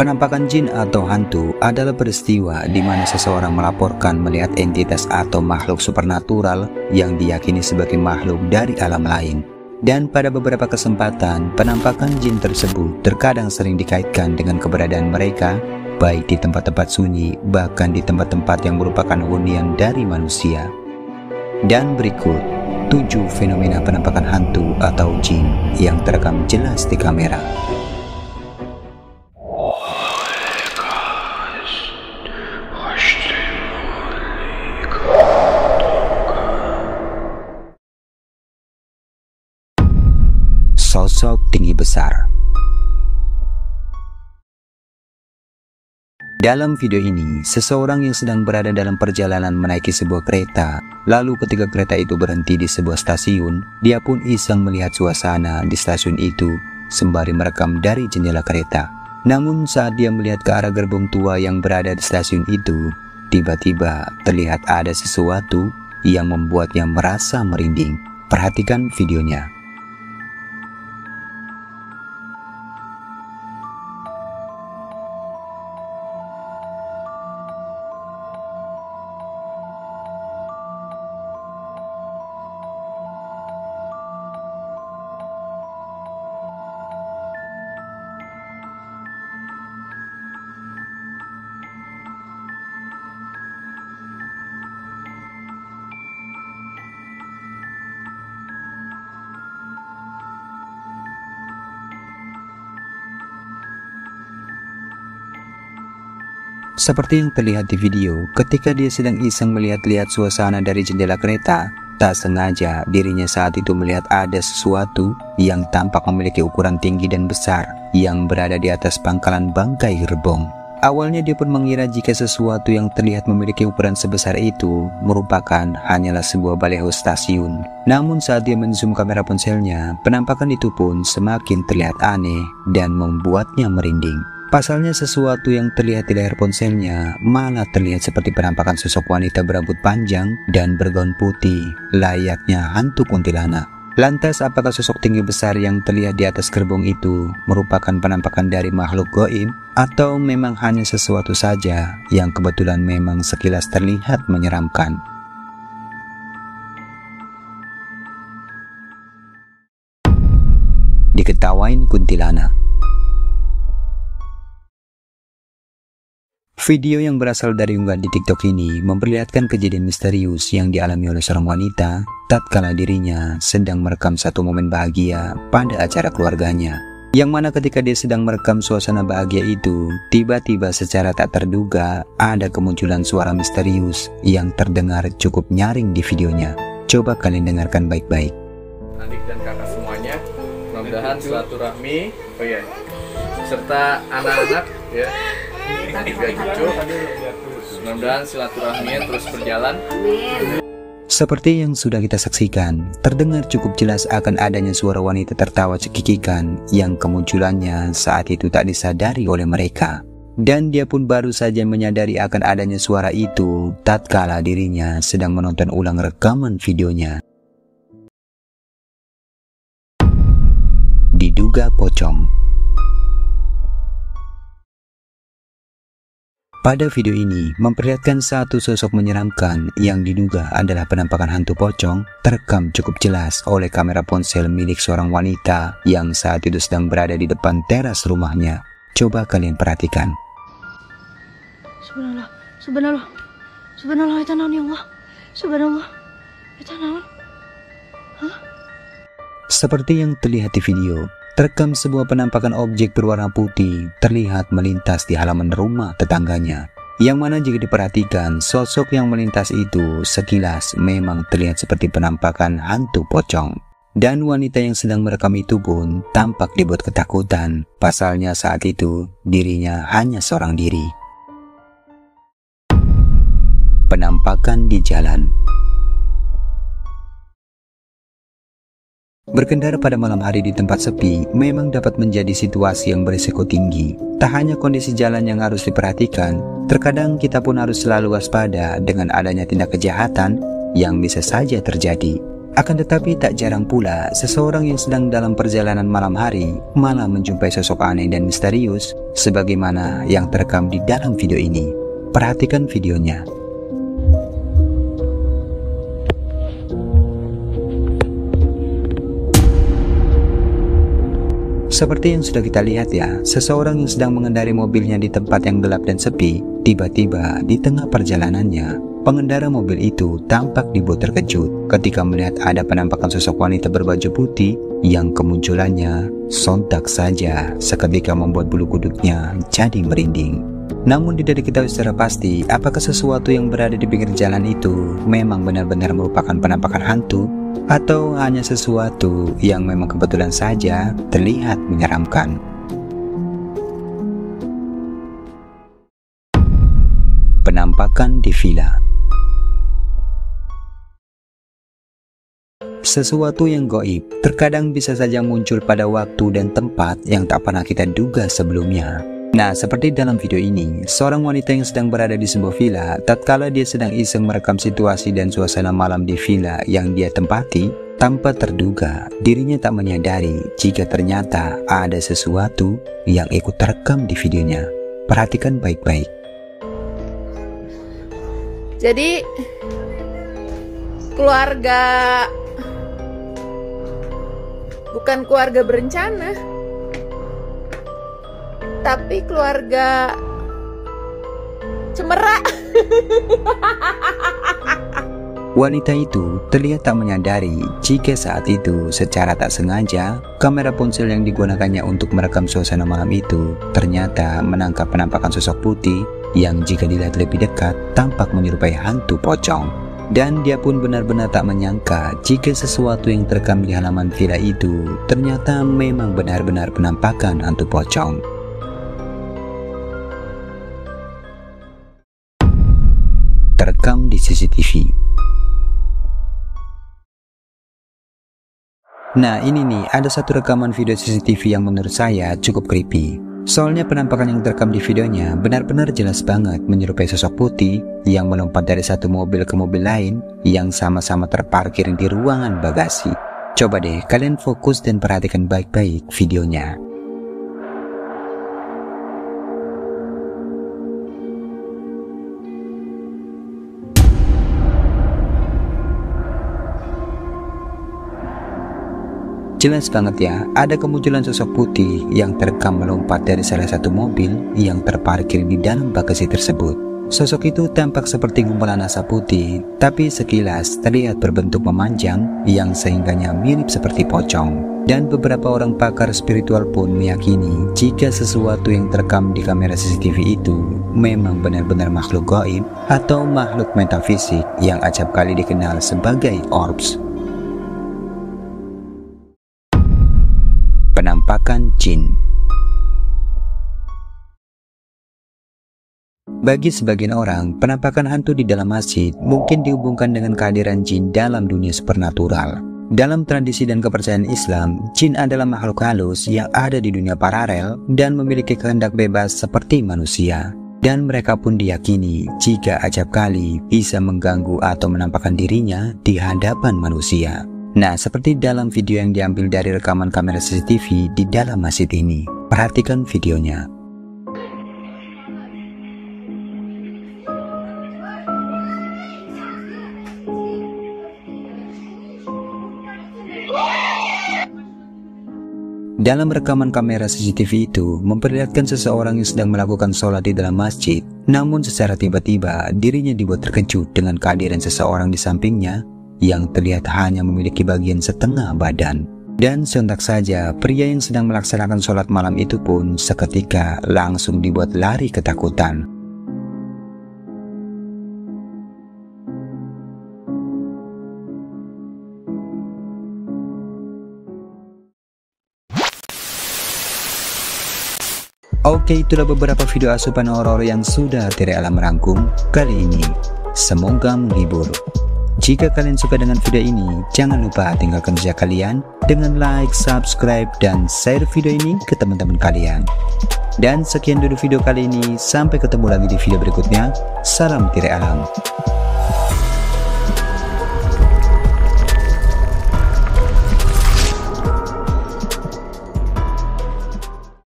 Penampakan jin atau hantu adalah peristiwa di mana seseorang melaporkan melihat entitas atau makhluk supernatural yang diyakini sebagai makhluk dari alam lain. Dan pada beberapa kesempatan, penampakan jin tersebut terkadang sering dikaitkan dengan keberadaan mereka, baik di tempat-tempat sunyi, bahkan di tempat-tempat yang merupakan hunian dari manusia. Dan berikut 7 fenomena penampakan hantu atau jin yang terekam jelas di kamera. Sosok tinggi besar. Dalam video ini, seseorang yang sedang berada dalam perjalanan menaiki sebuah kereta. Lalu ketika kereta itu berhenti di sebuah stasiun, dia pun iseng melihat suasana di stasiun itu sembari merekam dari jendela kereta. Namun saat dia melihat ke arah gerbong tua yang berada di stasiun itu, tiba-tiba terlihat ada sesuatu yang membuatnya merasa merinding. Perhatikan videonya. Seperti yang terlihat di video, ketika dia sedang iseng melihat-lihat suasana dari jendela kereta, tak sengaja dirinya saat itu melihat ada sesuatu yang tampak memiliki ukuran tinggi dan besar yang berada di atas pangkalan bangkai gerbong. Awalnya dia pun mengira jika sesuatu yang terlihat memiliki ukuran sebesar itu merupakan hanyalah sebuah baleho stasiun. Namun saat dia menzoom kamera ponselnya, penampakan itu pun semakin terlihat aneh dan membuatnya merinding. Pasalnya sesuatu yang terlihat di layar ponselnya malah terlihat seperti penampakan sosok wanita berambut panjang dan bergaun putih, layaknya hantu kuntilanak. Lantas apakah sosok tinggi besar yang terlihat di atas gerbong itu merupakan penampakan dari makhluk gaib, atau memang hanya sesuatu saja yang kebetulan memang sekilas terlihat menyeramkan? Diketawain kuntilanak. Video yang berasal dari unggahan di TikTok ini memperlihatkan kejadian misterius yang dialami oleh seorang wanita tatkala dirinya sedang merekam satu momen bahagia pada acara keluarganya. Yang mana ketika dia sedang merekam suasana bahagia itu, tiba-tiba secara tak terduga ada kemunculan suara misterius yang terdengar cukup nyaring di videonya. Coba kalian dengarkan baik-baik. Adik dan kakak semuanya, mudah-mudahan silaturahmi, serta anak-anak ya. Tiga cucu, mudah-mudahan silaturahmi terus berjalan. Seperti yang sudah kita saksikan, terdengar cukup jelas akan adanya suara wanita tertawa cekikikan yang kemunculannya saat itu tak disadari oleh mereka. Dan dia pun baru saja menyadari akan adanya suara itu tatkala dirinya sedang menonton ulang rekaman videonya. Diduga pocong. Pada video ini memperlihatkan satu sosok menyeramkan yang diduga adalah penampakan hantu pocong terekam cukup jelas oleh kamera ponsel milik seorang wanita yang saat itu sedang berada di depan teras rumahnya. Coba kalian perhatikan. Subhanallah, itu naon ya Allah. Subhanallah, itu naon? Hah? Seperti yang terlihat di video, terekam sebuah penampakan objek berwarna putih terlihat melintas di halaman rumah tetangganya. Yang mana jika diperhatikan, sosok yang melintas itu sekilas memang terlihat seperti penampakan hantu pocong. Dan wanita yang sedang merekam itu pun tampak dibuat ketakutan. Pasalnya saat itu dirinya hanya seorang diri. Penampakan di jalan. Berkendara pada malam hari di tempat sepi memang dapat menjadi situasi yang berisiko tinggi. Tak hanya kondisi jalan yang harus diperhatikan, terkadang kita pun harus selalu waspada dengan adanya tindak kejahatan yang bisa saja terjadi. Akan tetapi tak jarang pula seseorang yang sedang dalam perjalanan malam hari malah menjumpai sosok aneh dan misterius sebagaimana yang terekam di dalam video ini. Perhatikan videonya. Seperti yang sudah kita lihat ya, seseorang yang sedang mengendari mobilnya di tempat yang gelap dan sepi, tiba-tiba di tengah perjalanannya, pengendara mobil itu tampak dibuat terkejut ketika melihat ada penampakan sosok wanita berbaju putih yang kemunculannya sontak saja seketika membuat bulu kuduknya jadi merinding. Namun tidak diketahui secara pasti apakah sesuatu yang berada di pinggir jalan itu memang benar-benar merupakan penampakan hantu atau hanya sesuatu yang memang kebetulan saja terlihat menyeramkan. Penampakan di villa. Sesuatu yang gaib terkadang bisa saja muncul pada waktu dan tempat yang tak pernah kita duga sebelumnya. Nah, seperti dalam video ini, seorang wanita yang sedang berada di sebuah villa, tatkala dia sedang iseng merekam situasi dan suasana malam di villa yang dia tempati, tanpa terduga, dirinya tak menyadari jika ternyata ada sesuatu yang ikut terekam di videonya. Perhatikan baik-baik. Jadi, bukan keluarga berencana, tapi keluarga cemerlang. Wanita itu terlihat tak menyadari jika saat itu secara tak sengaja kamera ponsel yang digunakannya untuk merekam suasana malam itu ternyata menangkap penampakan sosok putih yang jika dilihat lebih dekat tampak menyerupai hantu pocong. Dan dia pun benar-benar tak menyangka jika sesuatu yang terekam di halaman villa itu ternyata memang benar-benar penampakan hantu pocong. Terekam di CCTV. Nah, ini nih, ada satu rekaman video CCTV yang menurut saya cukup creepy. Soalnya penampakan yang terekam di videonya benar-benar jelas banget menyerupai sosok putih yang melompat dari satu mobil ke mobil lain yang sama-sama terparkir di ruangan bagasi. Coba deh kalian fokus dan perhatikan baik-baik videonya. Jelas banget ya, ada kemunculan sosok putih yang terekam melompat dari salah satu mobil yang terparkir di dalam bagasi tersebut. Sosok itu tampak seperti gumpalan asap putih, tapi sekilas terlihat berbentuk memanjang yang sehingganya mirip seperti pocong. Dan beberapa orang pakar spiritual pun meyakini jika sesuatu yang terekam di kamera CCTV itu memang benar-benar makhluk gaib atau makhluk metafisik yang acap kali dikenal sebagai orbs. Penampakan jin. Bagi sebagian orang, penampakan hantu di dalam masjid mungkin dihubungkan dengan kehadiran jin dalam dunia supernatural. Dalam tradisi dan kepercayaan Islam, jin adalah makhluk halus yang ada di dunia paralel dan memiliki kehendak bebas seperti manusia. Dan mereka pun diyakini jika acap kali bisa mengganggu atau menampakkan dirinya di hadapan manusia. Nah, seperti dalam video yang diambil dari rekaman kamera CCTV di dalam masjid ini. Perhatikan videonya. Dalam rekaman kamera CCTV itu memperlihatkan seseorang yang sedang melakukan sholat di dalam masjid. Namun secara tiba-tiba dirinya dibuat terkejut dengan kehadiran seseorang di sampingnya yang terlihat hanya memiliki bagian setengah badan. Dan sontak saja pria yang sedang melaksanakan sholat malam itu pun seketika langsung dibuat lari ketakutan. Oke, itulah beberapa video asupan horor yang sudah Tire Alam rangkum kali ini. Semoga menghibur. Jika kalian suka dengan video ini, jangan lupa tinggalkan jejak kalian dengan like, subscribe, dan share video ini ke teman-teman kalian. Dan sekian dulu video kali ini, sampai ketemu lagi di video berikutnya. Salam Tire Alam.